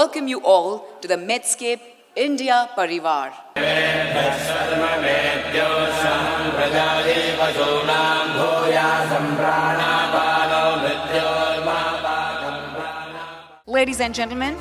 welcome you all to the Medscape India Parivar. Ladies and gentlemen,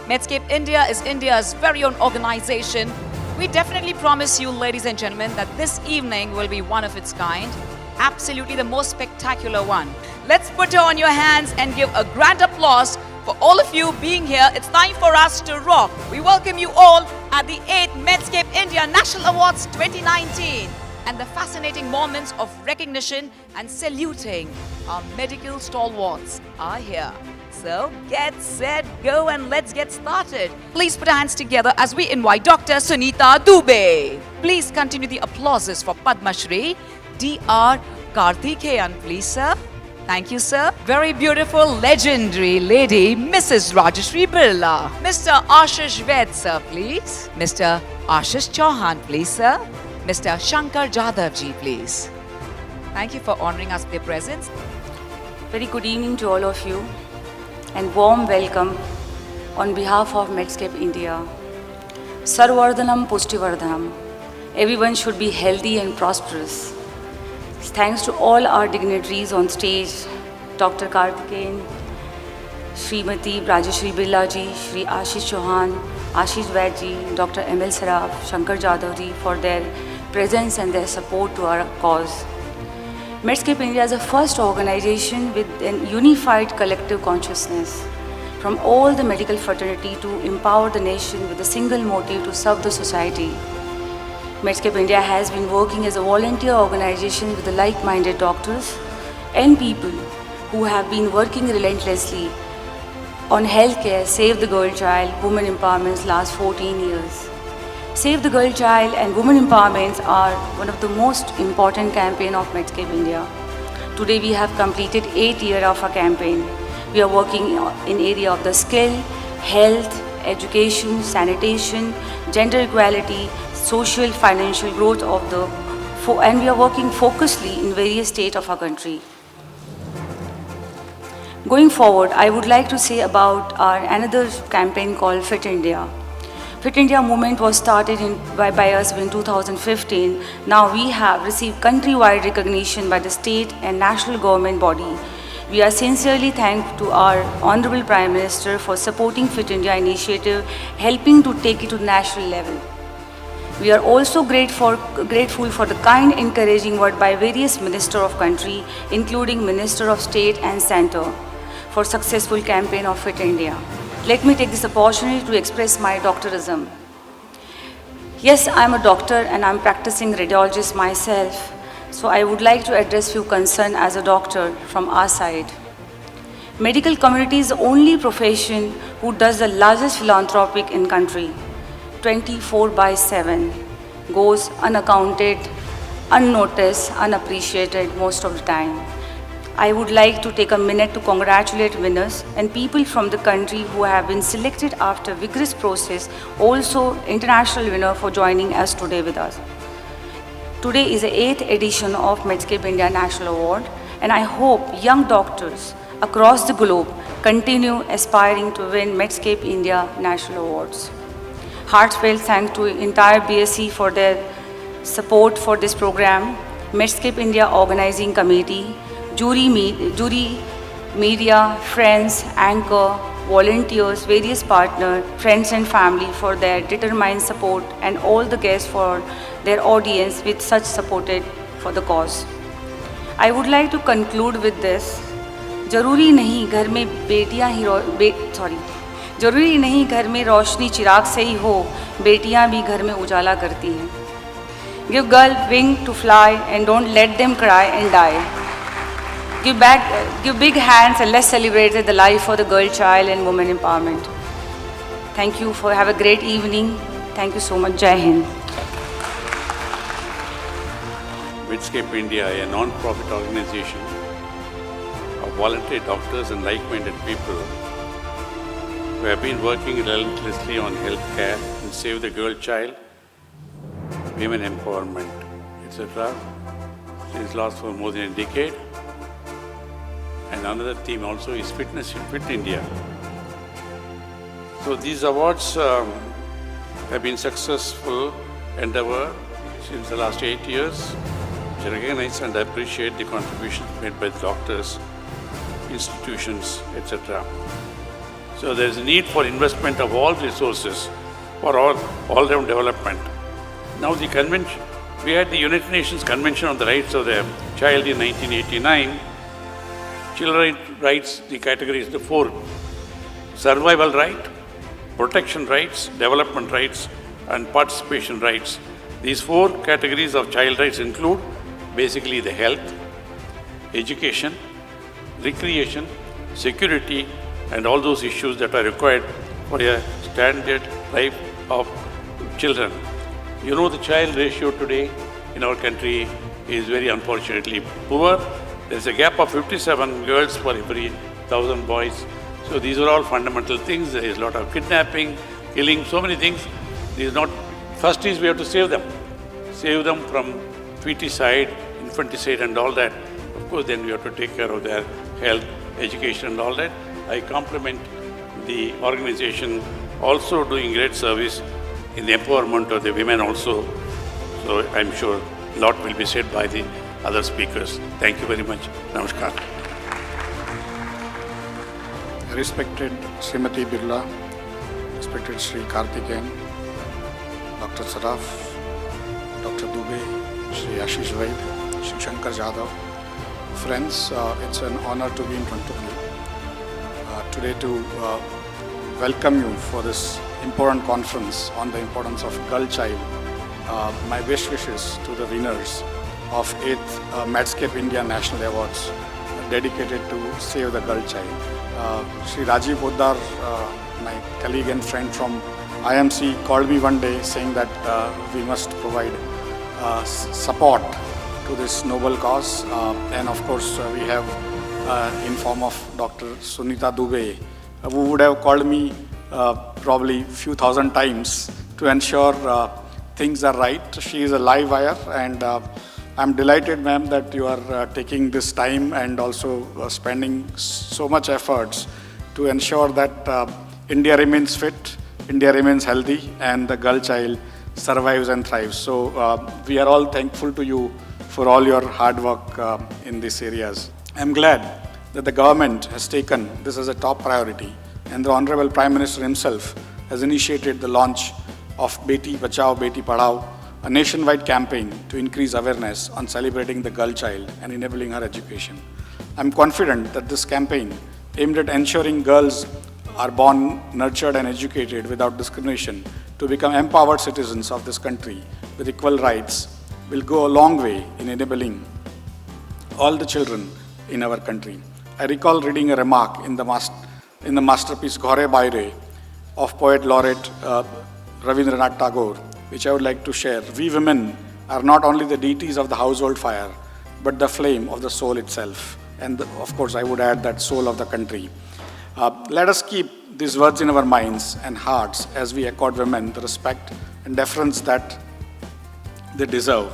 Medscape India is India's very own organization. We definitely promise you, ladies and gentlemen, that this evening will be one of its kind. Absolutely the most spectacular one. Let's put her on your hands and give a grand applause for all of you being here. It's time for us to rock. We welcome you all at the 8th Medscape India National Awards 2019. And the fascinating moments of recognition and saluting our medical stalwarts are here. So get set, go, and let's get started. Please put our hands together as we invite Dr. Sunita Dubey. Please continue the applauses for Padma Shri Dr. Karthikeyan, please, sir. Thank you, sir. Very beautiful, legendary lady, Mrs. Rajashri Birla. Mr. Ashish Ved, sir, please. Mr. Ashish Chauhan, please, sir. Mr. Shankar Jadhav ji, please. Thank you for honoring us with your presence. Very good evening to all of you and warm welcome on behalf of Medscape India. Sarvardhanam Pushtivardhanam. Everyone should be healthy and prosperous. Thanks to all our dignitaries on stage, Dr. Karthikeyan, Srimati Rajashri Birla ji, Shri Ashish Chauhan, Ashish Vaid ji, Dr. M.L. Saraf, Shankar Jadhav ji for their presence and their support to our cause. Medscape India is the first organization with an unified collective consciousness from all the medical fraternity to empower the nation with a single motive to serve the society. Medscape India has been working as a volunteer organization with the like-minded doctors and people who have been working relentlessly on healthcare, Save the Girl Child, Women Empowerment's last 14 years. Save the Girl Child and Women Empowerment are one of the most important campaigns of Medscape India. Today we have completed 8 years of our campaign. We are working in area of the skill, health, education, sanitation, gender equality, social, financial growth of the, and we are working focusedly in various states of our country. Going forward, I would like to say about our another campaign called Fit India. Fit India movement was started by us in 2015. Now we have received countrywide recognition by the state and national government body. We are sincerely thankful to our Honorable Prime Minister for supporting Fit India initiative, helping to take it to national level. We are also grateful for the kind encouraging word by various ministers of country, including Minister of State and Center, for successful campaign of Fit India. Let me take this opportunity to express my doctorism. Yes, I am a doctor and I am practicing radiologist myself, so I would like to address few concerns as a doctor from our side. Medical community is the only profession who does the largest philanthropic in country. 24/7 goes unaccounted, unnoticed, unappreciated most of the time. I would like to take a minute to congratulate winners and people from the country who have been selected after vigorous process, also international winner for joining us today with us. Today is the 8th edition of Medscape India National Award, and I hope young doctors across the globe continue aspiring to win Medscape India National Awards. Heartfelt thanks to entire BSc for their support for this program, Medscape India Organizing Committee, jury, media, friends, anchor, volunteers, various partners, friends and family for their determined support, and all the guests for their audience with such supported for the cause. I would like to conclude with this. जरूरी नहीं घर में रोशनी चिराग से ही हो, बेटियां भी घर में उजाला करती हैं. Give girl wing to fly and don't let them cry and die. Give big hands and let's celebrate the life of the girl child and women empowerment. Thank you have a great evening. Thank you so much. Jai Hind. Medscape India, a non-profit organization of voluntary doctors and like-minded people who have been working relentlessly on healthcare and Save the Girl Child, women empowerment, etc. Since last for more than a decade. And another theme also is fitness in Fit India. So these awards have been successful endeavor since the last 8 years, which I recognize and appreciate the contributions made by the doctors, institutions, etc. So there is a need for investment of all resources for all-round development. Now the convention, we had the United Nations Convention on the Rights of the Child in 1989. Children rights, the categories, the four: survival right, protection rights, development rights, and participation rights. These four categories of child rights include basically the health, education, recreation, security, and all those issues that are required for a standard life of children. You know, the child ratio today in our country is very unfortunately poor. There's a gap of 57 girls for every 1,000 boys. So these are all fundamental things. There is a lot of kidnapping, killing, so many things. First is we have to save them. Save them from feticide, infanticide and all that. Of course, then we have to take care of their health, education and all that. I compliment the organization also doing great service in the empowerment of the women also. So I'm sure a lot will be said by the other speakers. Thank you very much. Namaskar. Respected Srimati Birla, respected Sri Karthikeyan, Dr. Saraf, Dr. Dubey, Sri Ashish Vaid, Sri Shankar Jadhav. Friends, it's an honor to be in front of you today to welcome you for this important conference on the importance of girl child. My best wishes to the winners of 8th MedscapeIndia National Awards dedicated to save the girl child. Sri Rajiv Poddar, my colleague and friend from IMC, called me one day saying that we must provide support to this noble cause. And of course, we have in form of Dr. Sunita Dubey, who would have called me probably few thousand times to ensure things are right. She is a live wire, and I'm delighted, ma'am, that you are taking this time and also spending so much efforts to ensure that India remains fit, India remains healthy, and the girl child survives and thrives. So we are all thankful to you for all your hard work in these areas. I'm glad that the government has taken this as a top priority, and the Honorable Prime Minister himself has initiated the launch of Beti Bachao, Beti Padhao, a nationwide campaign to increase awareness on celebrating the girl child and enabling her education. I'm confident that this campaign, aimed at ensuring girls are born, nurtured and educated without discrimination to become empowered citizens of this country with equal rights, will go a long way in enabling all the children in our country. I recall reading a remark in the masterpiece Ghore Baire of poet laureate Rabindranath Tagore, which I would like to share. We women are not only the deities of the household fire, but the flame of the soul itself. And of course, I would add that soul of the country. Let us keep these words in our minds and hearts as we accord women the respect and deference that they deserve.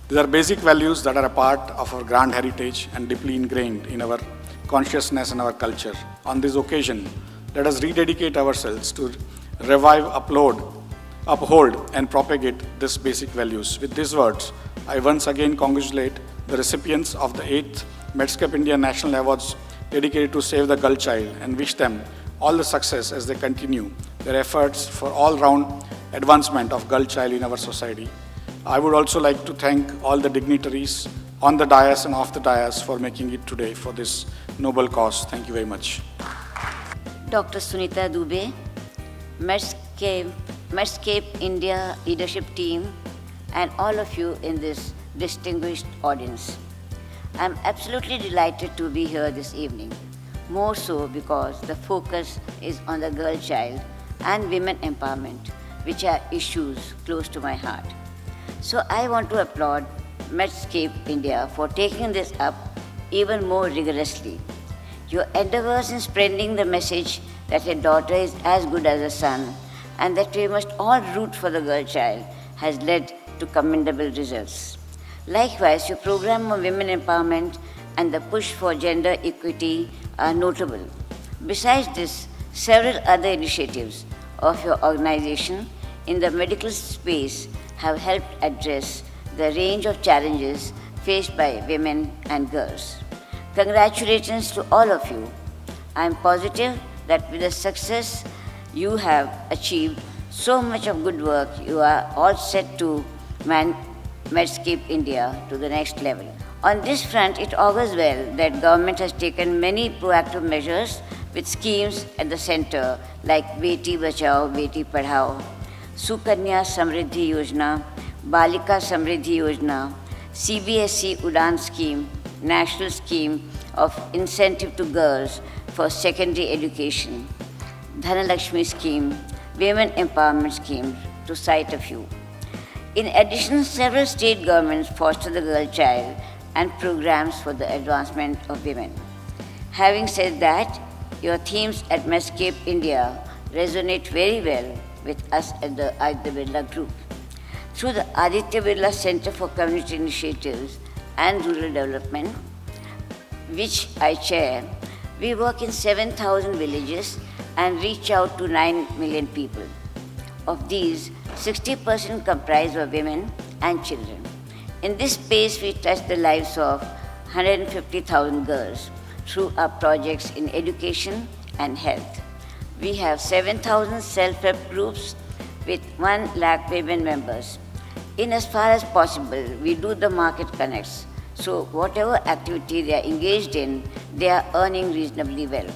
These are basic values that are a part of our grand heritage and deeply ingrained in our consciousness and our culture. On this occasion, let us rededicate ourselves to revive, uphold and propagate these basic values. With these words, I once again congratulate the recipients of the 8th MedscapeIndia National Awards dedicated to save the girl child and wish them all the success as they continue their efforts for all-round advancement of girl child in our society. I would also like to thank all the dignitaries on the dais and off the dais for making it today for this noble cause. Thank you very much. Dr. Sunita Dubey, Medscape India leadership team, and all of you in this distinguished audience. I'm absolutely delighted to be here this evening, more so because the focus is on the girl child and women empowerment, which are issues close to my heart. So I want to applaud Medscape India for taking this up even more rigorously. Your endeavors in spreading the message that a daughter is as good as a son and that we must all root for the girl child has led to commendable results. Likewise, your program on women empowerment and the push for gender equity are notable. Besides this, Several other initiatives of your organization in the medical space have helped address the range of challenges faced by women and girls. Congratulations to all of you. I am positive that with the success you have achieved, so much of good work, you are all set to Medscape India to the next level. On this front, it augurs well that government has taken many proactive measures with schemes at the center like Beti Bachao, Beti Padhao, Sukanya Samriddhi Yojana, Balika Samriddhi Yojana, CBSE Udan scheme, national scheme of incentive to girls for secondary education, Dhanalakshmi scheme, women empowerment schemes, to cite a few. In addition, several state governments foster the girl child and programs for the advancement of women. Having said that, your themes at Medscape India resonate very well with us at the Aditya Birla Group. Through the Aditya Birla Center for Community Initiatives and Rural Development, which I chair, we work in 7,000 villages and reach out to 9 million people. Of these, 60% comprise of women and children. In this space, we touch the lives of 150,000 girls through our projects in education and health. We have 7,000 self-help groups with 1 lakh women members. In as far as possible, we do the market connects. So whatever activity they are engaged in, they are earning reasonably well.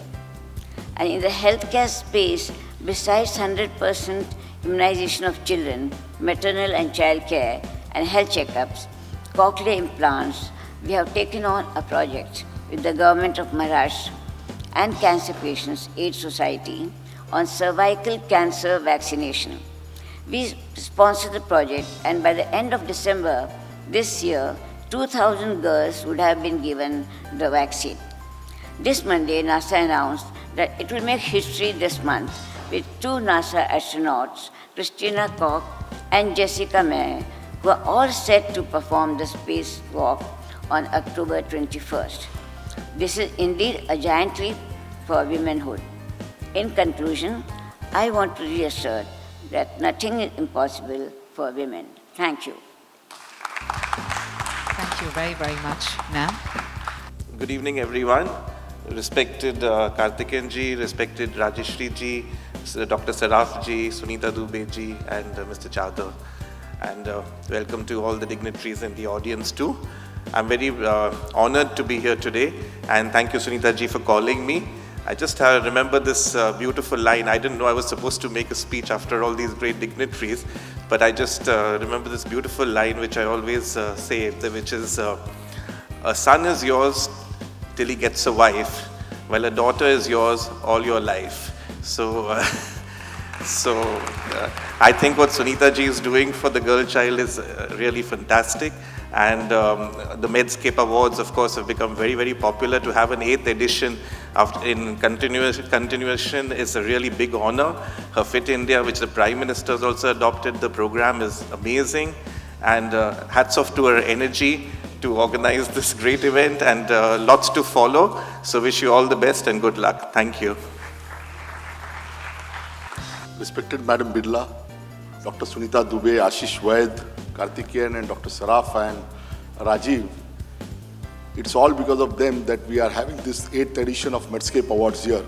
And in the healthcare space, besides 100% immunization of children, maternal and child care, and health checkups, cochlear implants, we have taken on a project with the government of Maharashtra and Cancer Patients Aid Society on cervical cancer vaccination. We sponsored the project, and by the end of December this year, 2,000 girls would have been given the vaccine. This Monday, NASA announced that it will make history this month with 2 NASA astronauts, Christina Koch and Jessica Meir, who are all set to perform the spacewalk on October 21st. This is indeed a giant leap for womanhood. In conclusion, I want to reassert that nothing is impossible for women. Thank you. Thank you very, very much, ma'am. Good evening, everyone. Respected Karthikeyan ji, respected Rajeshri ji, Dr. Saraf ji, Sunita Dubey ji, and Mr. Chadha. And welcome to all the dignitaries in the audience too. I'm very honored to be here today, and thank you, Sunita ji, for calling me. I just remember this beautiful line. I didn't know I was supposed to make a speech after all these great dignitaries, but I just remember this beautiful line which I always say, which is, a son is yours till he gets a wife, while a daughter is yours all your life. So, I think what Sunita ji is doing for the girl child is really fantastic. And the Medscape Awards, of course, have become very, very popular. To have an 8th edition in continuation is a really big honor. Her Fit India, which the Prime Minister has also adopted, the program is amazing. And hats off to her energy to organize this great event, and lots to follow. So wish you all the best and good luck. Thank you. Respected Madam Birla, Dr. Sunita Dubey, Ashish Vaid, Karthikeyan and Dr. Saraf and Rajiv, it's all because of them that we are having this 8th edition of Medscape Awards here.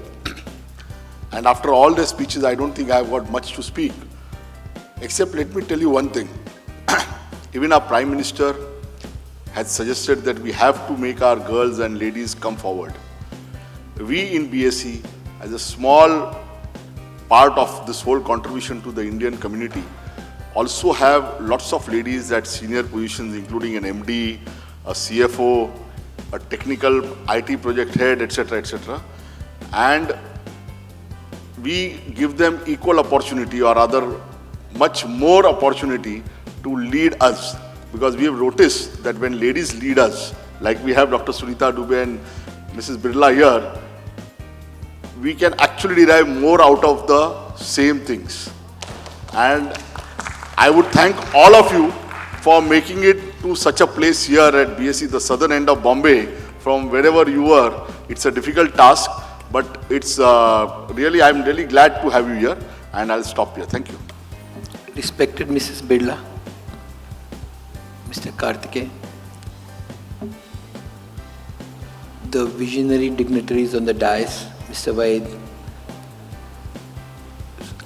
And after all their speeches, I don't think I've got much to speak. Except let me tell you one thing. Even our Prime Minister has suggested that we have to make our girls and ladies come forward. We in BSc, as a small part of this whole contribution to the Indian community, also have lots of ladies at senior positions, including an MD, a CFO, a technical IT project head, etc., etc. And we give them equal opportunity, or rather much more opportunity to lead us. Because we have noticed that when ladies lead us, like we have Dr. Sunita Dubey and Mrs. Birla here, we can actually derive more out of the same things. And I would thank all of you for making it to such a place here at BSc, the southern end of Bombay. From wherever you are, it's a difficult task, But it's really, I'm really glad to have you here, and I'll stop here. Thank you. Respected Mrs. Birla, Mr. Karthikeyan, the visionary dignitaries on the dais, Mr. Vaid,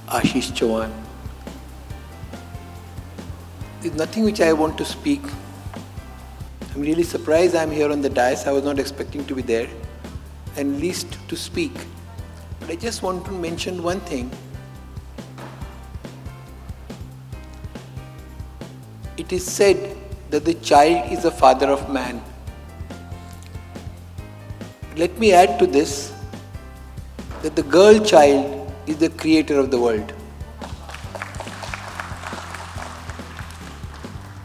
Ashish Chauhan. There's nothing which I want to speak. I'm really surprised I'm here on the dais. I was not expecting to be there, and least to speak. But I just want to mention one thing. It is said that the child is the father of man. Let me add to this that the girl child is the creator of the world.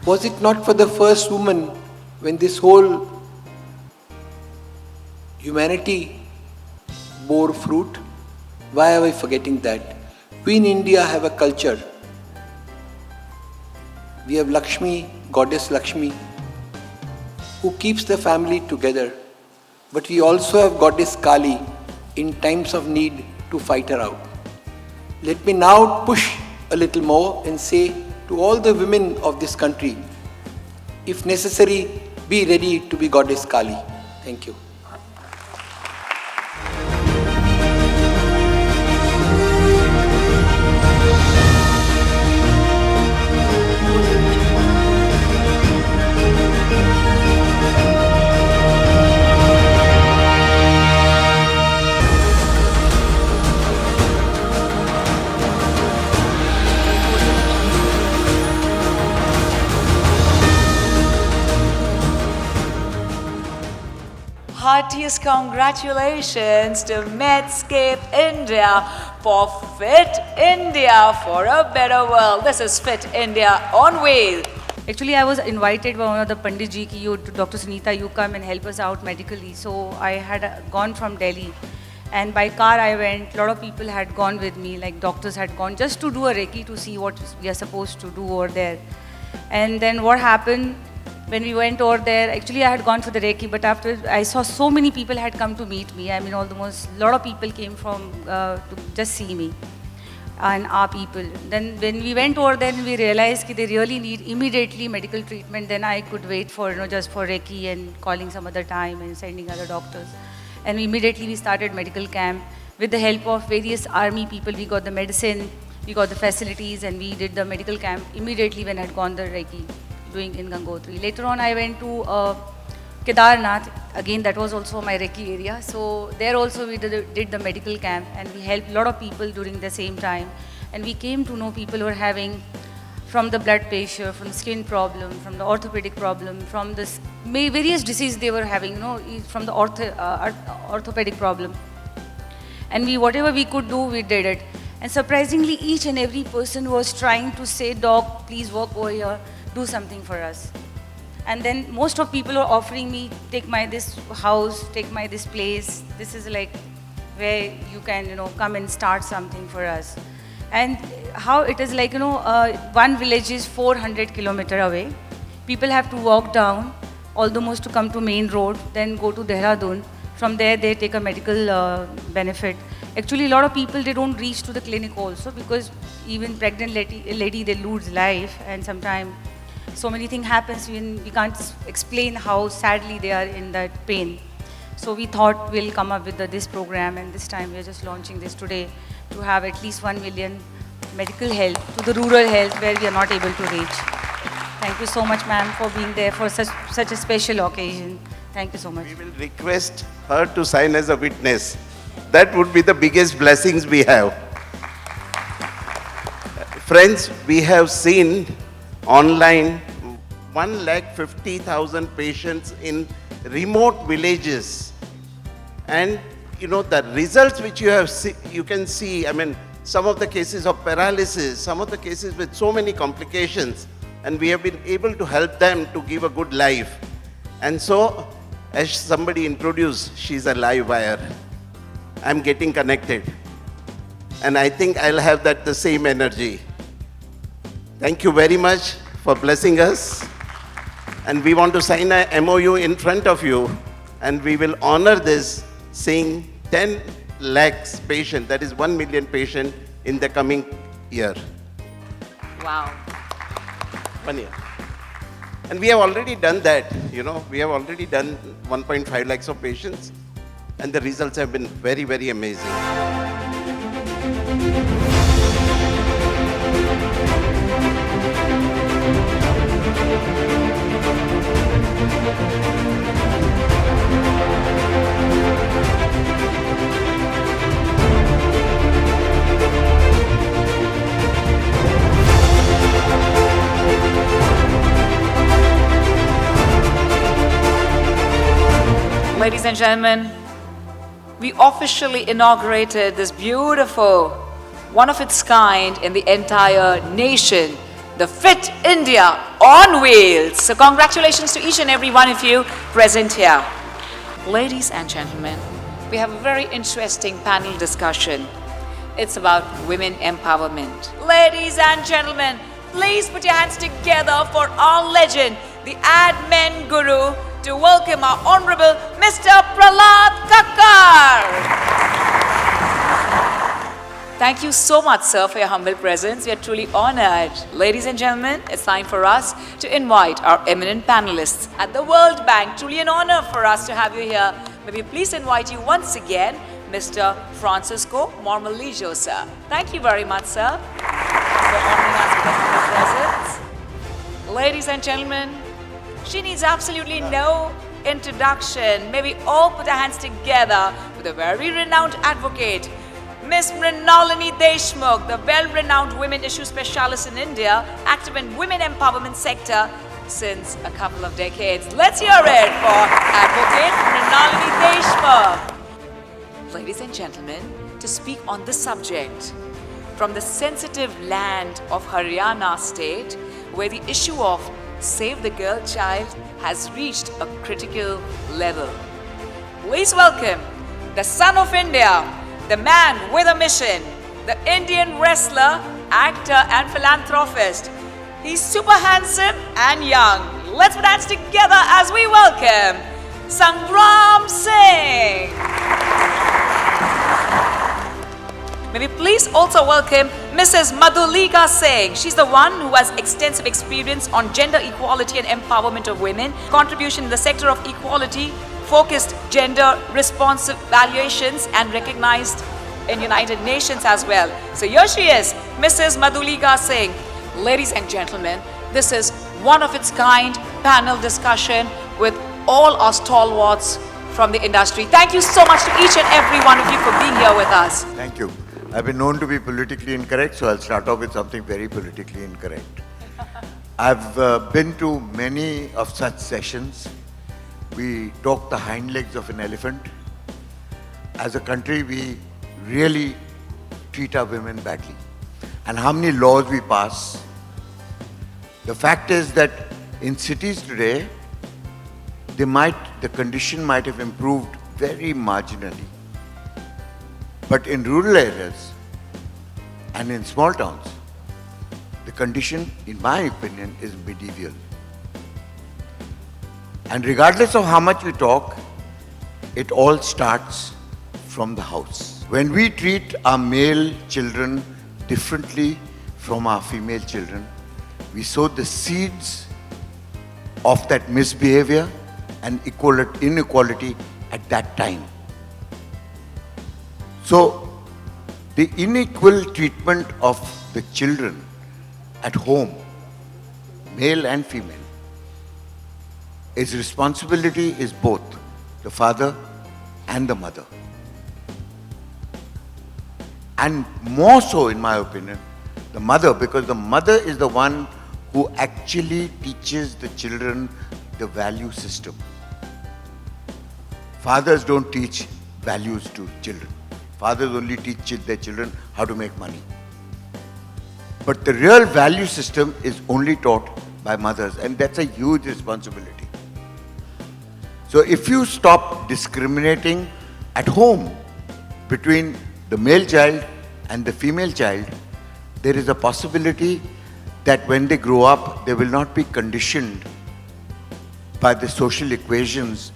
Was it not for the first woman when this whole humanity bore fruit? Why are we forgetting that? We in India have a culture. We have Lakshmi, goddess Lakshmi, who keeps the family together. But we also have goddess Kali in times of need to fight her out. Let me now push a little more and say to all the women of this country, if necessary, be ready to be goddess Kali. Thank you. Heartiest congratulations to Medscape India for Fit India for a better world. This is Fit India on wheel. Actually, I was invited by one of the Pandit ji ki Dr. Sunita, you come and help us out medically. So I had gone from Delhi, and by car I went. A lot of people had gone with me, like doctors had gone just to do a Reiki to see what we are supposed to do over there. And then what happened? When we went over there, actually I had gone for the Reiki, but after I saw so many people had come to meet me. I mean, almost a lot of people came from to just see me and our people. Then when we went over there, we realized that they really need immediately medical treatment. Then I could wait for, just for Reiki and calling some other time and sending other doctors. And immediately we started medical camp. With the help of various army people, we got the medicine, we got the facilities, and we did the medical camp immediately when I had gone the Reiki. Doing in Gangotri. Later on, I went to Kedarnath. Again, that was also my Reiki area. So there also we did the medical camp, and we helped a lot of people during the same time. And we came to know people who were having from the blood pressure, from skin problem, from the orthopedic problem, from the various diseases they were having, from the orthopedic problem. And whatever we could do, we did it. And surprisingly, each and every person was trying to say, "Doc, please walk over here. Do something for us." And then most of people are offering me, take my this house, take my this place. This is like where you can, come and start something for us. And how it is like, one village is 400 kilometers away. People have to walk down almost to come to main road, then go to Dehradun. From there, they take a medical benefit. Actually, a lot of people, they don't reach to the clinic also, because even pregnant lady, they lose life, and sometimes so many things happens when we can't explain how sadly they are in that pain. So we thought we'll come up with this program, and this time we're just launching this today to have at least 1 million medical help to the rural health where we are not able to reach. Thank you so much, ma'am, for being there for such a special occasion. Thank you so much. We will request her to sign as a witness. That would be the biggest blessings we have. Friends, we have seen online 150,000 patients in remote villages. And the results which you can see, I mean, some of the cases of paralysis, some of the cases with so many complications, and we have been able to help them to give a good life. And so, as somebody introduced, she's a live wire. I'm getting connected. And I think I'll have the same energy. Thank you very much for blessing us. And we want to sign a MOU in front of you, and we will honor this, saying 10 lakhs patient, that is 1 million patient in the coming year. Wow. 1 year. And we have already done that, we have already done 1.5 lakhs of patients, and the results have been very, very amazing. Ladies and gentlemen, we officially inaugurated this beautiful, one of its kind in the entire nation, the Fit India on Wheels. So congratulations to each and every one of you present here. Ladies and gentlemen, we have a very interesting panel discussion. It's about women empowerment. Ladies and gentlemen, please put your hands together for our legend, the admin guru, to welcome our Honorable Mr. Prahlad Kakkar. Thank you so much, sir, for your humble presence. We are truly honored. Ladies and gentlemen, it's time for us to invite our eminent panelists at the World Bank. Truly an honor for us to have you here. May we please invite you once again, Mr. Francisco Mormolijo, sir. Thank you very much, sir, for honoring us with your humble presence. Ladies and gentlemen, she needs absolutely no introduction. May we all put our hands together with a very renowned advocate, Miss Mrinalini Deshmukh, the well-renowned women issue specialist in India, active in women empowerment sector since a couple of decades. Let's hear it for Advocate Mrinalini Deshmukh. Ladies and gentlemen, to speak on this subject, from the sensitive land of Haryana state, where the issue of Save the Girl Child has reached a critical level. Please welcome the son of India, the man with a mission, the Indian wrestler, actor and philanthropist. He's super handsome and young. Let's put hands together as we welcome Sangram Singh. May we please also welcome Mrs. Madhulika Singh. She's the one who has extensive experience on gender equality and empowerment of women, contribution in the sector of equality, focused gender responsive valuations and recognized in United Nations as well. So here she is, Mrs. Madhulika Singh. Ladies and gentlemen, this is one of its kind panel discussion with all our stalwarts from the industry. Thank you so much to each and every one of you for being here with us. Thank you. I've been known to be politically incorrect, so I'll start off with something very politically incorrect. I've been to many of such sessions. We talk the hind legs of an elephant. As a country, we really treat our women badly. And how many laws we pass. The fact is that in cities today, the condition might have improved very marginally. But in rural areas and in small towns, the condition, in my opinion, is medieval. And regardless of how much we talk, it all starts from the house. When we treat our male children differently from our female children, we sow the seeds of that misbehavior and inequality at that time. So, the unequal treatment of the children at home, male and female, its responsibility is both the father and the mother. And more so, in my opinion, the mother, because the mother is the one who actually teaches the children the value system. Fathers don't teach values to children. Fathers only teach their children how to make money. But the real value system is only taught by mothers, and that's a huge responsibility. So if you stop discriminating at home between the male child and the female child, there is a possibility that when they grow up, they will not be conditioned by the social equations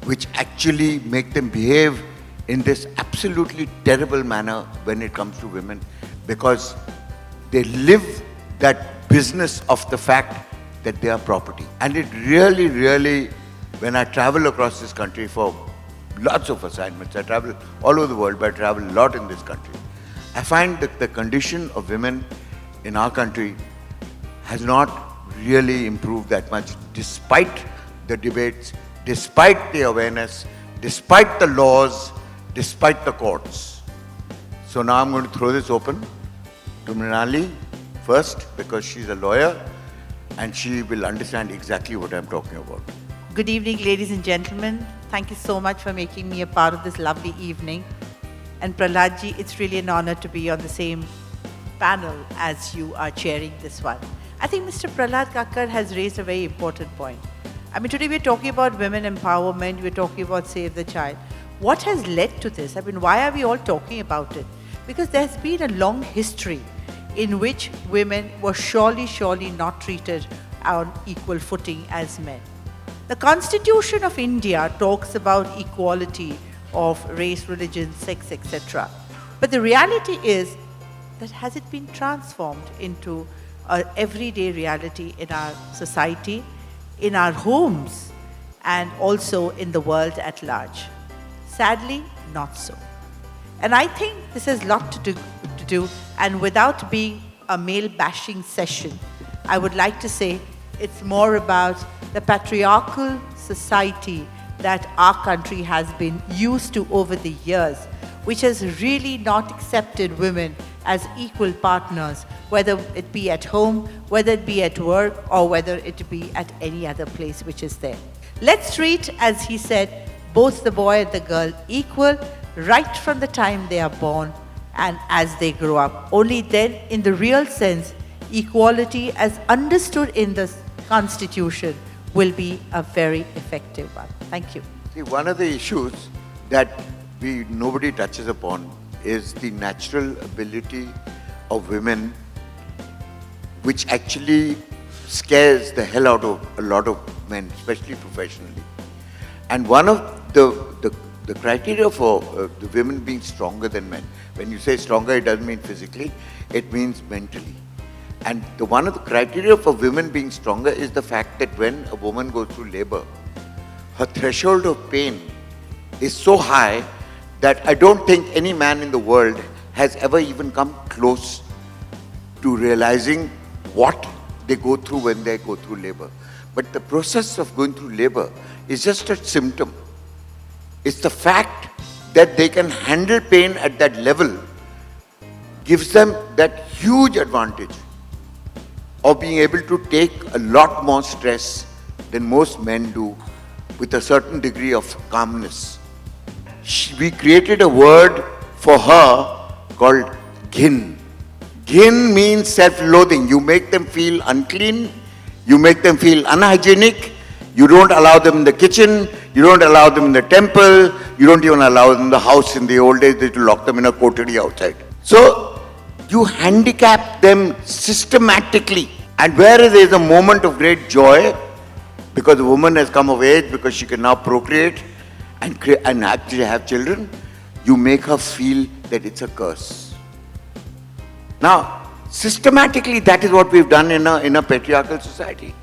which actually make them behave in this absolutely terrible manner when it comes to women, because they live that business of the fact that they are property. And it really, really, when I travel across this country for lots of assignments, I travel all over the world, but I travel a lot in this country, I find that the condition of women in our country has not really improved that much, despite the debates, despite the awareness, despite the laws, despite the courts. So now I'm going to throw this open to Mrinali first, because she's a lawyer and she will understand exactly what I'm talking about. Good evening, ladies and gentlemen. Thank you so much for making me a part of this lovely evening. And Praladji, it's really an honor to be on the same panel as you are chairing this one. I think Mr. Prahlad Kakkar has raised a very important point. I mean, today we're talking about women empowerment, we're talking about Save the Child. What has led to this? I mean, why are we all talking about it? Because there's been a long history in which women were surely not treated on equal footing as men. The Constitution of India talks about equality of race, religion, sex, etc. But the reality is that has it been transformed into an everyday reality in our society, in our homes, and also in the world at large? Sadly, not so. And I think this has a lot to do, and without being a male-bashing session, I would like to say it's more about the patriarchal society that our country has been used to over the years, which has really not accepted women as equal partners, whether it be at home, whether it be at work, or whether it be at any other place which is there. Let's treat, as he said, both the boy and the girl equal right from the time they are born and as they grow up. Only then, in the real sense, equality as understood in the Constitution will be a very effective one. Thank you. See, one of the issues that nobody touches upon is the natural ability of women, which actually scares the hell out of a lot of men, especially professionally. And one of the criteria for the women being stronger than men, when you say stronger, it doesn't mean physically, it means mentally. And one of the criteria for women being stronger is the fact that when a woman goes through labor, her threshold of pain is so high that I don't think any man in the world has ever even come close to realizing what they go through when they go through labor. But the process of going through labor is just a symptom. It's the fact that they can handle pain at that level gives them that huge advantage of being able to take a lot more stress than most men do with a certain degree of calmness. We created a word for her called ghin. Ghin means self-loathing. You make them feel unclean, you make them feel unhygienic, you don't allow them in the kitchen, you don't allow them in the temple, you don't even allow them in the house. In the old days, they used to lock them in a coterie outside. So, you handicap them systematically. And whereas there is a moment of great joy, because the woman has come of age, because she can now procreate and actually have children, you make her feel that it's a curse. Now, systematically, that is what we've done in a patriarchal society.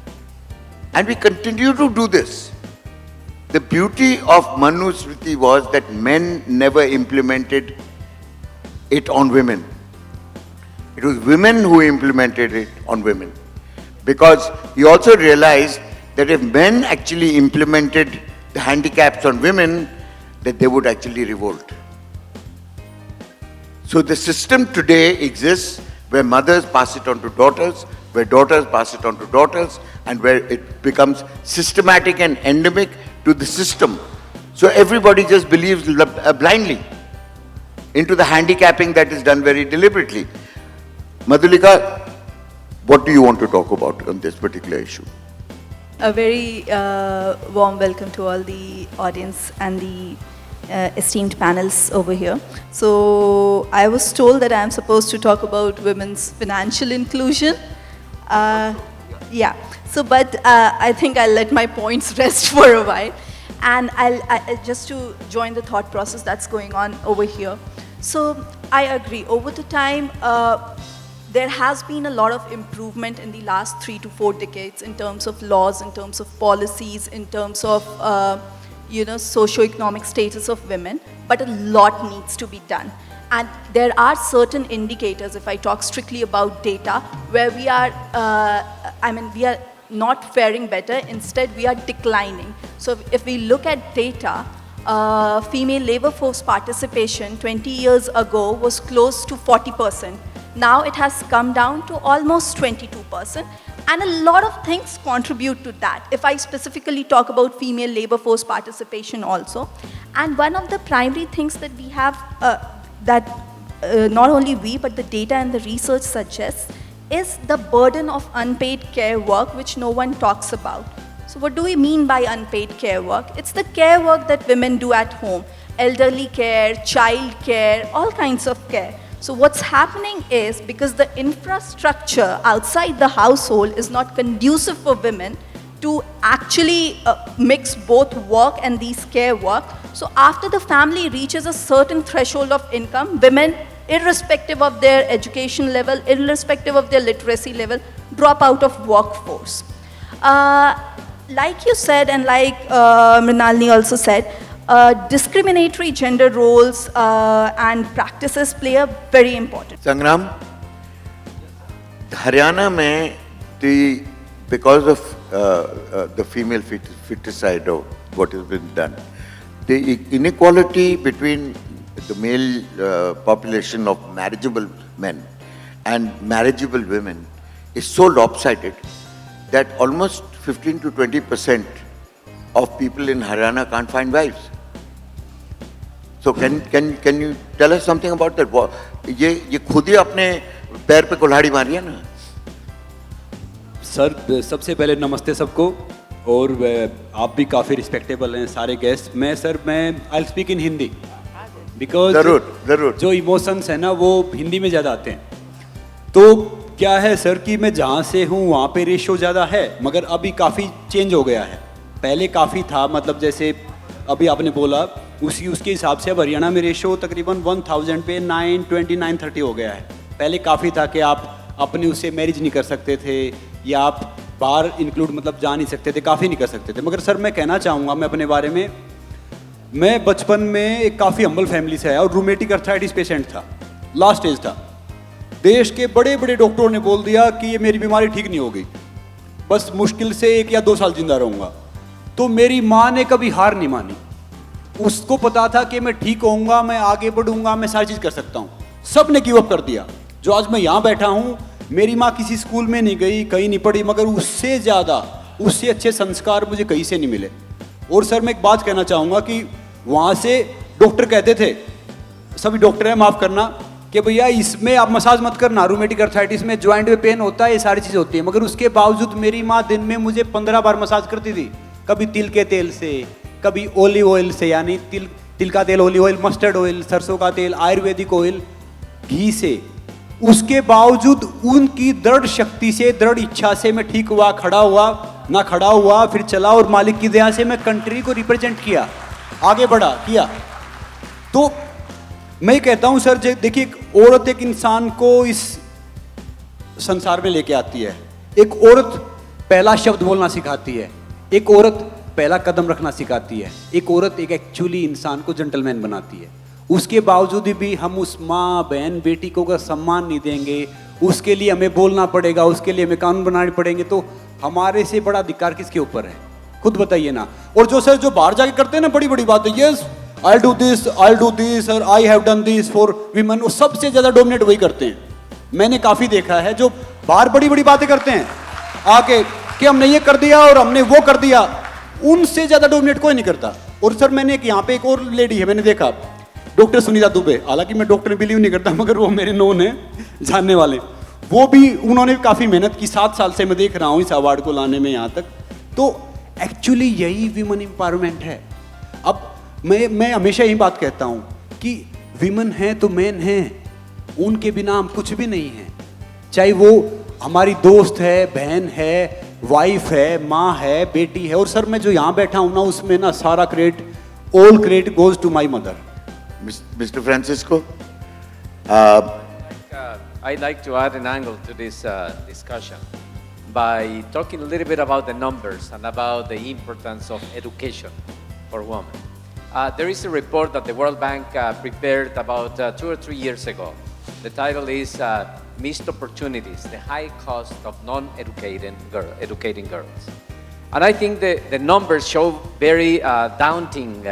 And we continue to do this. The beauty of Manusmriti was that men never implemented it on women. It was women who implemented it on women. Because he also realized that if men actually implemented the handicaps on women, that they would actually revolt. So the system today exists where mothers pass it on to daughters, where daughters pass it on to daughters, and where it becomes systematic and endemic to the system. So everybody just believes blindly into the handicapping that is done very deliberately. Madhulika, what do you want to talk about on this particular issue? A very warm welcome to all the audience and the esteemed panels over here. So I was told that I am supposed to talk about women's financial inclusion. Yeah. So, but I think I'll let my points rest for a while. And just to join the thought process that's going on over here. So I agree, over the time, there has been a lot of improvement in the last 3 to 4 decades in terms of laws, in terms of policies, in terms of, socio-economic status of women, but a lot needs to be done. And there are certain indicators, if I talk strictly about data, where we are, we are not faring better, instead we are declining. So if we look at data, female labor force participation 20 years ago was close to 40%. Now it has come down to almost 22%. And a lot of things contribute to that. If I specifically talk about female labor force participation also. And one of the primary things that we have, not only we, but the data and the research suggests, is the burden of unpaid care work, which no one talks about. So what do we mean by unpaid care work? It's the care work that women do at home. Elderly care, child care, all kinds of care. So what's happening is, because the infrastructure outside the household is not conducive for women to actually mix both work and these care work. So after the family reaches a certain threshold of income, women, irrespective of their education level, irrespective of their literacy level, drop out of workforce. Like you said, and like Mrinalini also said, discriminatory gender roles and practices play a very important. Sangram, Haryana mein, because of the female feticide of what has been done, the inequality between the male population of marriageable men and marriageable women is so lopsided that almost 15 to 20% of people in Haryana can't find wives. So can you tell us something about that? ये खुद ही अपने पैर पे कुल्हाड़ी मारी है ना? Sir सबसे पहले नमस्ते सबको, और आप भी काफ़ी रिस्पेक्टेबल हैं सारे गेस्ट. मैं I speak in Hindi because जरूर जो इमोशंस है ना वो हिंदी में ज़्यादा आते हैं. तो क्या है सर कि मैं जहाँ से हूँ वहाँ पे रेशो ज़्यादा है, मगर अभी काफ़ी चेंज हो गया है. पहले काफ़ी था, मतलब जैसे अभी आपने बोला उसके हिसाब से अब हरियाणा में रेशो तकरीबन 1000 पे 929-30 हो गया है. पहले काफ़ी था कि आप अपने उससे मैरिज नहीं कर सकते थे, या आप बाहर इंक्लूड मतलब जा नहीं सकते थे, काफ़ी नहीं कर सकते थे. मगर सर मैं कहना चाहूँगा, मैं अपने बारे में, मैं बचपन में एक काफ़ी हम्बल फैमिली से आया और रूमेटिक अर्थराइटिस पेशेंट था, लास्ट स्टेज था. देश के बड़े बड़े डॉक्टरों ने बोल दिया कि ये मेरी बीमारी ठीक नहीं होगी, बस मुश्किल से 1 या 2 साल जिंदा रहूँगा. तो मेरी माँ ने कभी हार नहीं मानी. उसको पता था कि मैं ठीक होऊंगा, मैं आगे बढ़ूंगा, मैं सारी चीज़ कर सकता हूँ. सब ने गिव अप कर दिया. जो आज मैं यहाँ बैठा हूँ, मेरी माँ किसी स्कूल में नहीं गई, कहीं नहीं पढ़ी, मगर उससे ज़्यादा, उससे अच्छे संस्कार मुझे कहीं से नहीं मिले. और सर मैं एक बात कहना चाहूँगा कि वहाँ से डॉक्टर कहते थे, सभी डॉक्टर हैं माफ़ करना, कि भैया इसमें आप मसाज मत करना, रूमेटिक अर्थराइटिस में जॉइंट में पेन होता है, ये सारी चीज़ें होती हैं. मगर उसके बावजूद मेरी माँ दिन में मुझे 15 बार मसाज करती थी. कभी तिल के तेल से, कभी ओलिव ऑयल से, यानी तिल का तेल, ओलिव ऑयल, मस्टर्ड ऑयल, सरसों का तेल, आयुर्वेदिक ऑयल, घी से. उसके बावजूद उनकी दृढ़ शक्ति से, दृढ़ इच्छा से मैं ठीक हुआ, खड़ा हुआ, ना खड़ा हुआ, फिर चला, और मालिक की दया से मैं कंट्री को रिप्रेजेंट किया, आगे बढ़ा, किया. तो मैं कहता हूं सर, देखिए एक औरत एक इंसान को इस संसार में लेके आती है. एक औरत पहला शब्द बोलना सिखाती है, एक औरत पहला कदम रखना सिखाती है, एक औरत एक एक्चुअली इंसान को जेंटलमैन बनाती है. उसके बावजूद भी हम उस माँ, बहन, बेटी को अगर सम्मान नहीं देंगे, उसके लिए हमें बोलना पड़ेगा, उसके लिए हमें कानून बनाने पड़ेंगे, तो हमारे से बड़ा अधिकार किसके ऊपर है? खुद बताइए ना. और जो सर जो बाहर जाके करते हैं ना बड़ी बड़ी बातें, यस आई डू दिस और I have done this for women, वो सबसे ज़्यादा डोमिनेट वही करते हैं. मैंने काफ़ी देखा है जो बाहर बड़ी बड़ी बातें करते हैं आके कि हमने ये कर दिया और हमने वो कर दिया, उनसे ज़्यादा डोमिनेट कोई नहीं करता. और सर मैंने यहाँ पे एक और लेडी है, मैंने देखा, डॉक्टर सुनीता दुबे. हालांकि मैं डॉक्टर बिलीव नहीं करता, मगर वो मेरे नोन है, जानने वाले. वो भी, उन्होंने काफ़ी मेहनत की. 7 साल से मैं देख रहा हूँ इस अवार्ड को लाने में यहाँ तक. तो एक्चुअली यही विमेन एम्पावरमेंट है. अब मैं हमेशा यही बात कहता हूँ कि विमेन हैं तो मैन हैं, उनके बिना हम कुछ भी नहीं हैं. चाहे वो हमारी दोस्त है, बहन है, वाइफ है, माँ है, बेटी है, और सर मैं जो यहाँ बैठा हूँ ना उसमें ना सारा credit, all credit goes to my mother. Mr. Francisco, I'd like to add an angle to this discussion by talking a little bit about the numbers and about the importance of education for women. There is a report that the World Bank prepared about 2 or 3 years ago. The title is Missed Opportunities, the High Cost of Non-Educating Girls. And I think the numbers show very daunting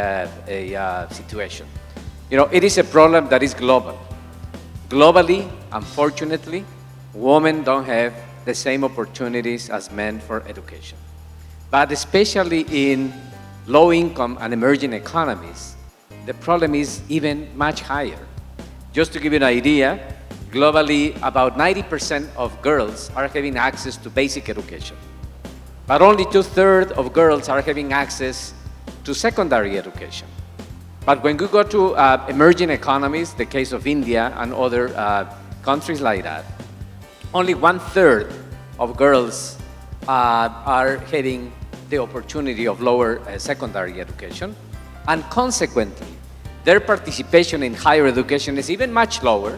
situation. You know, it is a problem that is global. Globally, unfortunately, women don't have the same opportunities as men for education. But especially in low-income and emerging economies, the problem is even much higher. Just to give you an idea, globally, about 90% of girls are having access to basic education. But only 2/3 of girls are having access to secondary education. But when we go to emerging economies, the case of India and other countries like that, only 1/3 of girls are having the opportunity of lower secondary education. And consequently, their participation in higher education is even much lower.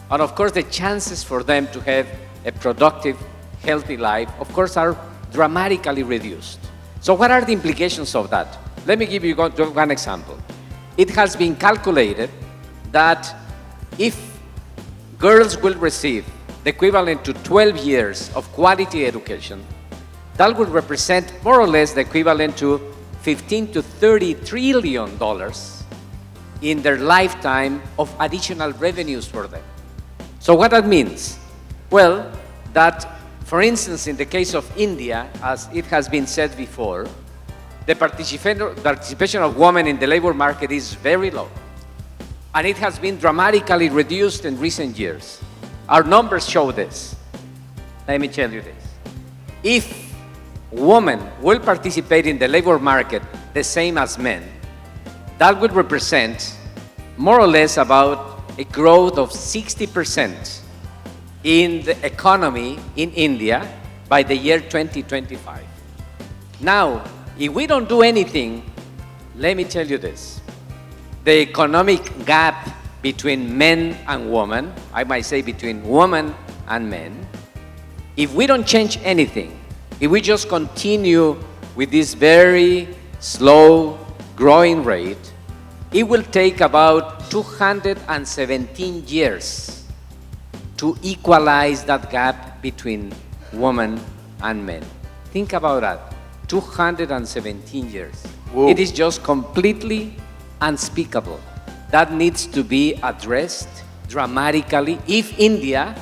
And of course, the chances for them to have a productive, healthy life, of course, are dramatically reduced. So what are the implications of that? Let me give you one example. It has been calculated that if girls will receive the equivalent to 12 years of quality education, that would represent more or less the equivalent to $15 to $30 trillion in their lifetime of additional revenues for them. So what that means? Well, that, for instance, in the case of India, as it has been said before, the participation of women in the labor market is very low. And it has been dramatically reduced in recent years. Our numbers show this. Let me tell you this. If women will participate in the labor market the same as men, that would represent more or less about a growth of 60% in the economy in India by the year 2025. Now, if we don't do anything, let me tell you this. The economic gap between men and women, I might say between women and men, if we don't change anything, if we just continue with this very slow growing rate, it will take about 217 years to equalize that gap between women and men. Think about that. 217 years. Whoa. It is just completely unspeakable. That needs to be addressed dramatically if India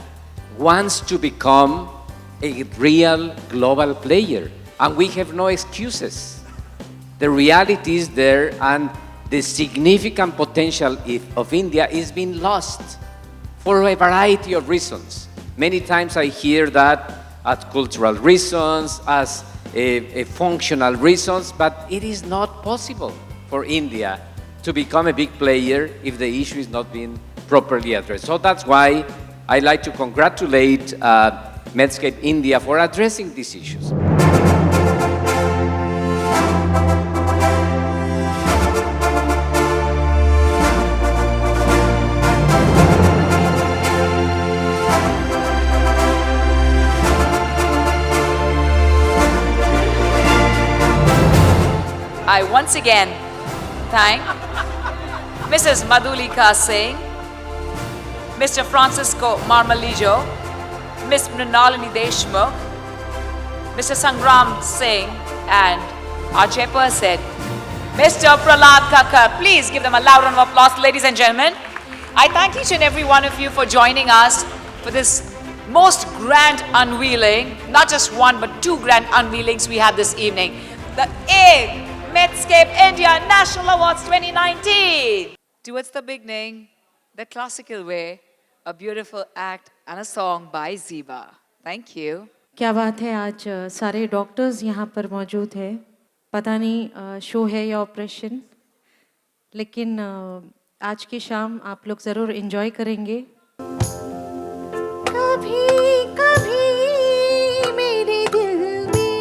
wants to become a real global player. And we have no excuses. The reality is there, and the significant potential of India is being lost for a variety of reasons. Many times I hear that as cultural reasons, as functional reasons, but it is not possible for India to become a big player if the issue is not being properly addressed. So that's why I'd like to congratulate Medscape India for addressing these issues. I once again thank Mrs. Madhulika Singh, Mr. Francisco Marmalijo, Ms. Mrinalini Deshmukh, Mr. Sangram Singh, and our chairperson, Mr. Prahlad Kakkar. Please give them a loud round of applause, ladies and gentlemen. I thank each and every one of you for joining us for this most grand unveiling, not just one but two grand unveilings we had this evening. The Medscape India National Awards 2019. Towards the beginning, the classical way, a beautiful act and a song by Zeba. Thank you. क्या बात है, आज सारे doctors यहाँ पर मौजूद हैं. पता नहीं शो है या ऑपरेशन, लेकिन आज की शाम आप लोग ज़रूर एंजॉय करेंगे. कभी कभी मेरे दिल में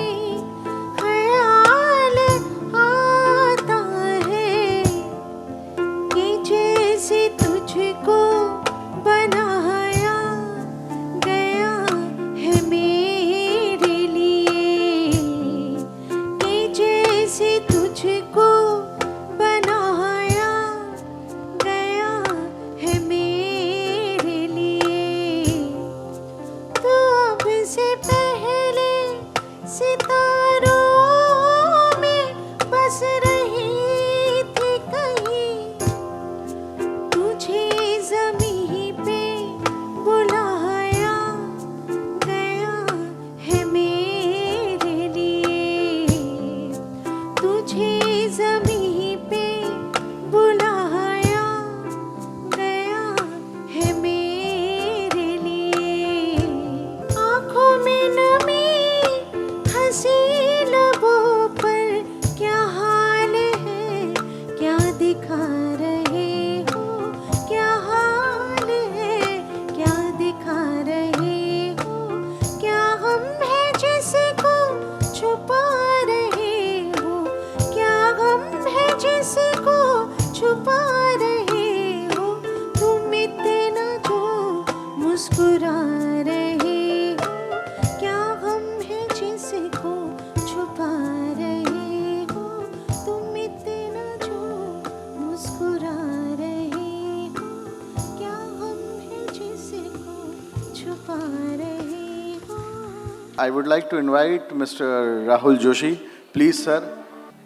I would like to invite Mr. Rahul Joshi. Please, sir.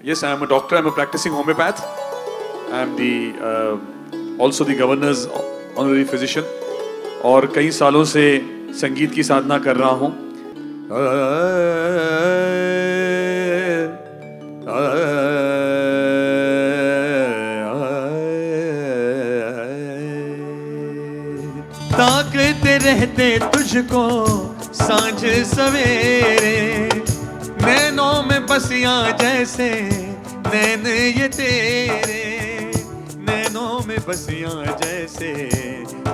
Yes, I am a doctor. I am a practicing homeopath. I am also the governor's honorary physician. और कई सालों से संगीत की साधना कर रहा हूँ. ताकते रहते तुझको सांझ सवेरे, नैनों में बसिया जैसे नैन ये तेरे, नैनों में बसिया जैसे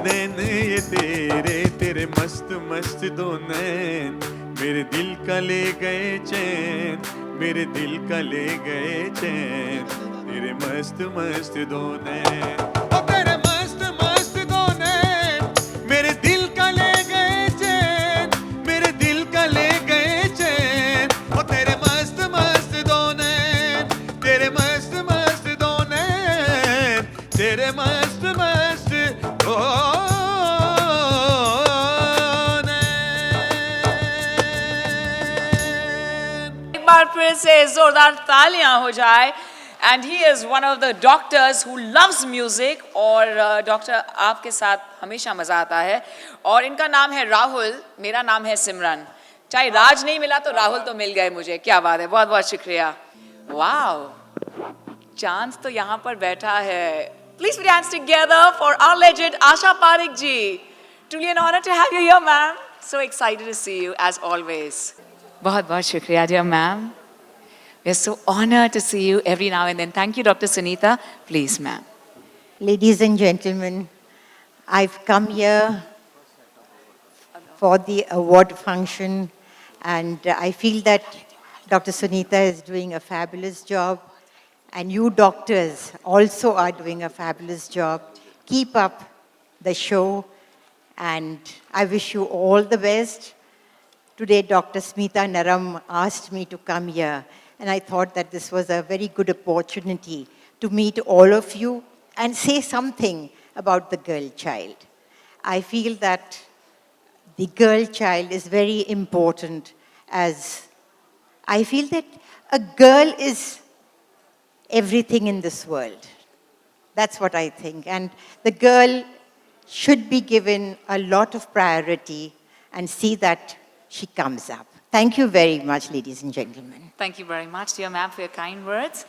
नैन ये तेरे, तेरे मस्त मस्त दो नैन मेरे दिल का ले गए चैन, मेरे दिल का ले गए चैन, तेरे मस्त मस्त दो नैन, ओ तेरे मस्त मस्त दो नैन मेरे दिल का ले गए चैन, मेरे दिल का ले गए चैन, ओ तेरे मस्त मस्त दो नैन, तेरे मस्त मस्त दो नैन, तेरे मस्त मस्त दो एक बार फिर से जोरदार तालियां हो जाए. And he is one of the doctors who loves music. और डॉक्टर आपके साथ हमेशा मज़ा आता है. और इनका नाम है राहुल, मेरा नाम है सिमरन. चाहे राज नहीं मिला तो राहुल तो मिल गए मुझे. क्या बात है, बहुत बहुत शुक्रिया. वाओ, चांस तो यहाँ पर बैठा है. Please put your hands together for our legend Asha Parekh ji. Truly an honor to have you here, ma'am. So excited to see you as always. बहुत बहुत शुक्रिया, dear ma'am. We are so honored to see you every now and then. Thank you, Dr. Sunita. Please, ma'am. Ladies and gentlemen, I've come here for the award function, and I feel that Dr. Sunita is doing a fabulous job, and you doctors also are doing a fabulous job. Keep up the show, and I wish you all the best. Today, Dr. Smita Naram asked me to come here, and I thought that this was a very good opportunity to meet all of you and say something about the girl child. I feel that the girl child is very important, as I feel that a girl is everything in this world. That's what I think. And the girl should be given a lot of priority and see that she comes up. Thank you very much, ladies and gentlemen. Thank you very much, dear ma'am, for your kind words.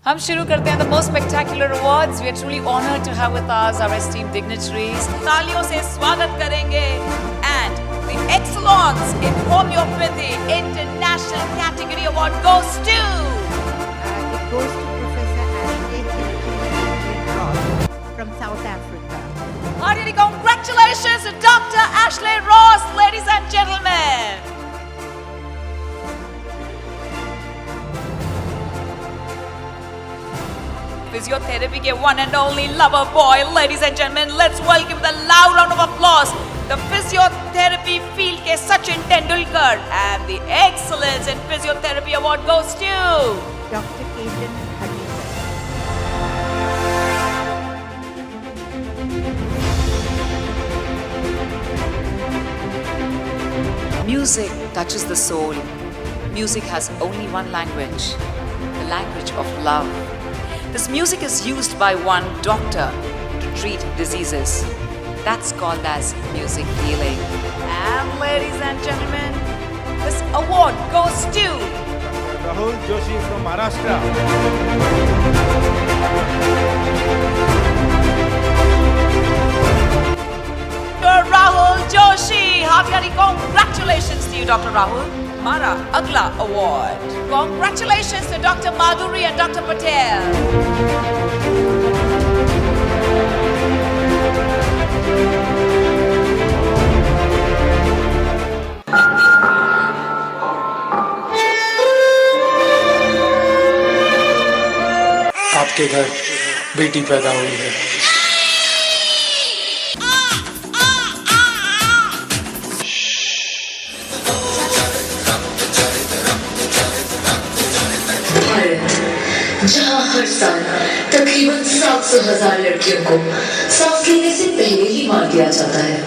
हम शुरू करते हैं the most spectacular awards. We are truly honored to have with us our esteemed dignitaries. तालियों से स्वागत करेंगे. And the Excellence in Homeopathy International Category Award goes to... It goes to Professor Ashley from South Africa. Hearty congratulations to Dr. Ashley Ross, ladies and gentlemen. Physiotherapy के one and only lover boy, ladies and gentlemen, let's welcome with a loud round of applause the physiotherapy field के Sachin Tendulkar, and the Excellence in Physiotherapy Award goes to Dr. Ketan. Music touches the soul. Music has only one language, the language of love. This music is used by one doctor to treat diseases. That's called as music healing. And ladies and gentlemen, this award goes to Rahul Joshi from Maharashtra. Dr. Rahul Joshi. Hearty congratulations to you, Dr. Rahul. Mara Agla Award. Congratulations to Dr. Madhuri and Dr. Patel. आपके घर बेटी पैदा हुई है. जहां हर साल तकरीबन 700,000 लड़कियों को सांस लेने से पहले ही मार दिया जाता है.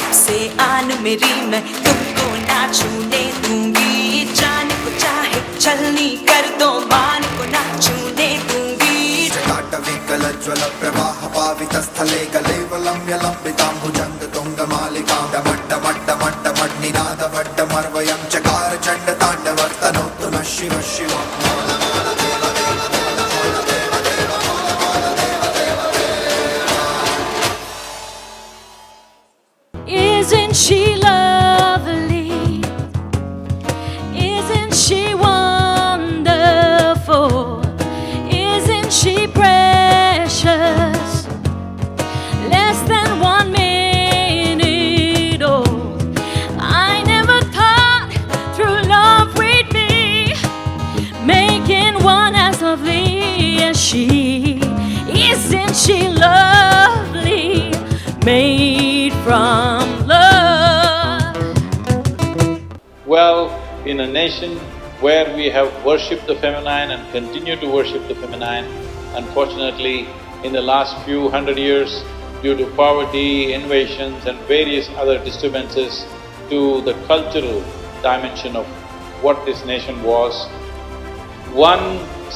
सबसे आन मेरी मैं तुमको ना छूने दूंगी, जान को चाहे छलनी कर दो मान को ना छूने दूंगी। जटाटविकलज्वल प्रवाह पावितस्थले गलेवलम्ब्य लम्बिताम्बुजङ्ग तुङ्गमालिकां डमड्डमड्डमड्डमड्निनादवड्डमर्वयं चकार चण्डताण्डवर्तनोत्तु नः Shiva Shiva. Isn't she lovely? Isn't she wonderful? Isn't she precious? Less than 1 minute old. I never thought true love would be making one as lovely as she. Isn't she lovely? Made from love. Well, in a nation where we have worshipped the feminine and continue to worship the feminine, unfortunately, in the last few 100 years, due to poverty, invasions and various other disturbances to the cultural dimension of what this nation was, one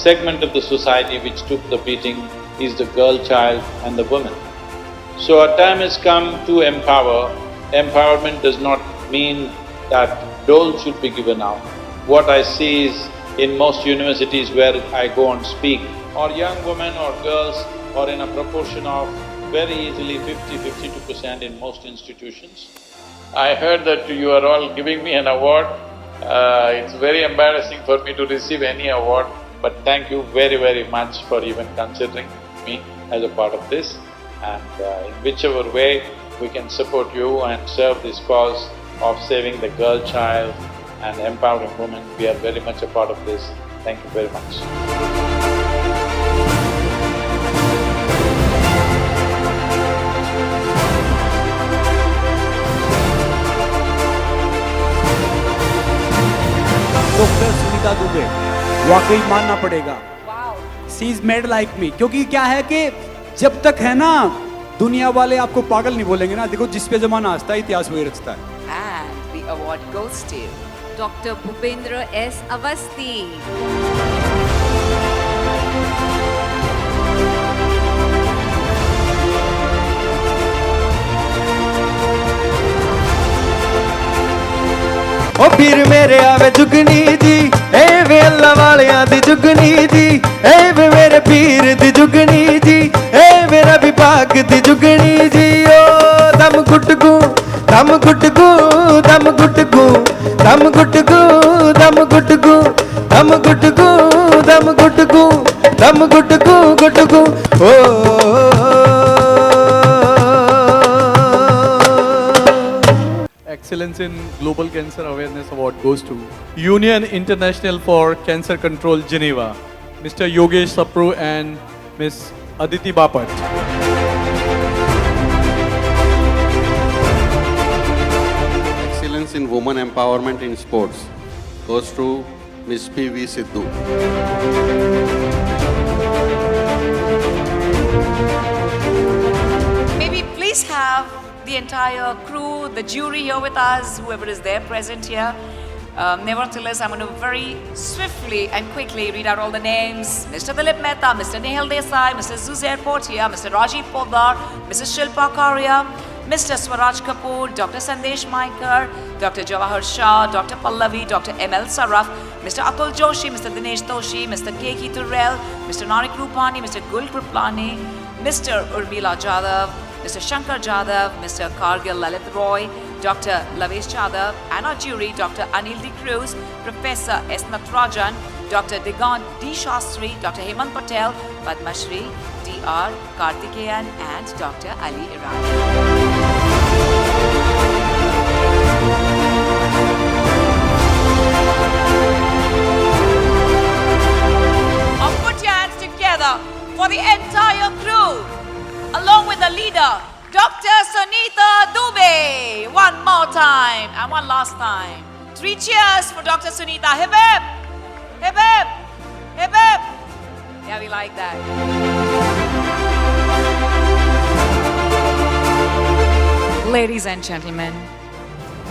segment of the society which took the beating is the girl child and the woman. So our time has come to empower. Empowerment does not mean that dole should be given out. What I see is in most universities where I go and speak, or young women or girls are in a proportion of very easily 52% in most institutions. I heard that you are all giving me an award. It's very embarrassing for me to receive any award, but thank you very, very much for even considering me as a part of this. And in whichever way we can support you and serve this cause of saving the girl child and empowering women, we are very much a part of this. Thank you very much. Doctor Sunita Dubey, वाकई मानना पड़ेगा, she is made like me. क्योंकि क्या है कि जब तक है ना दुनिया वाले आपको पागल नहीं बोलेंगे ना, देखो जिस पे जमाना हंसता है इतिहास वही रचता है। And the award goes to Dr. Bhupendra S. Avasthi. ओ फिर मेरे आवे जुगनी जी, ए वे अल्लाह वालियां दी जुगनी जी, ए वे मेरे पीर दी जुगनी जी, ए मेरा विभाग दी जुगनी जी। ओ दम गुटगू दम गुटगू दम गुटगू दम गुटगू दम गुटगू दम गुटगू दम गुटगू दम गुटगू गुटगू। ओ Excellence in Global Cancer Awareness Award goes to Union International for Cancer Control Geneva, Mr. Yogesh Sapru and Ms. Aditi Bapat. Excellence in Women Empowerment in Sports goes to Ms. P.V. Sidhu. May we please have the entire crew, the jury here with us, whoever is there present here. Nevertheless, I'm going to very swiftly and quickly read out all the names. Mr. Dilip Mehta, Mr. Nehal Desai, Mr. Zuzair Portia, Mr. Rajiv Poddar, Mrs. Shilpa Karia, Mr. Swaraj Kapoor, Dr. Sandesh Maikar, Dr. Jawahar Shah, Dr. Pallavi, Dr. M.L. Saraf, Mr. Atul Joshi, Mr. Dinesh Toshi, Mr. K.K. Turrell, Mr. Narik Rupani, Mr. Gul Kriplani, Mr. Urmila Jadhav, Mr. Shankar Jadhav, Mr. Kargil Lalit Roy, Dr. Lavesh Jadhav, and our jury, Dr. Anil D. Cruz, Professor S. Natarajan, Dr. Digant D. Shastri, Dr. Hemant Patel, Padma Shri, D.R. Karthikeyan, and Dr. Ali Irani. Put your hands together for the entire crew, along with the leader, Dr. Sunita Dubey. One more time and one last time. 3 cheers for Dr. Sunita. Hip hip! Hip hip! Hip hip! Yeah, we like that. ladies and gentlemen.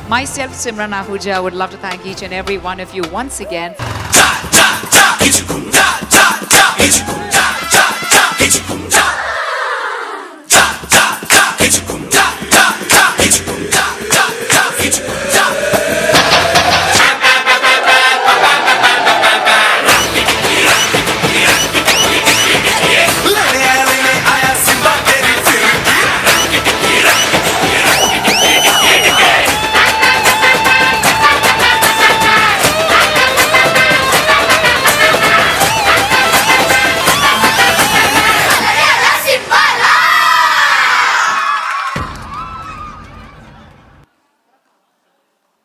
Myself, Simran Ahuja, would love to thank each and every one of you once again.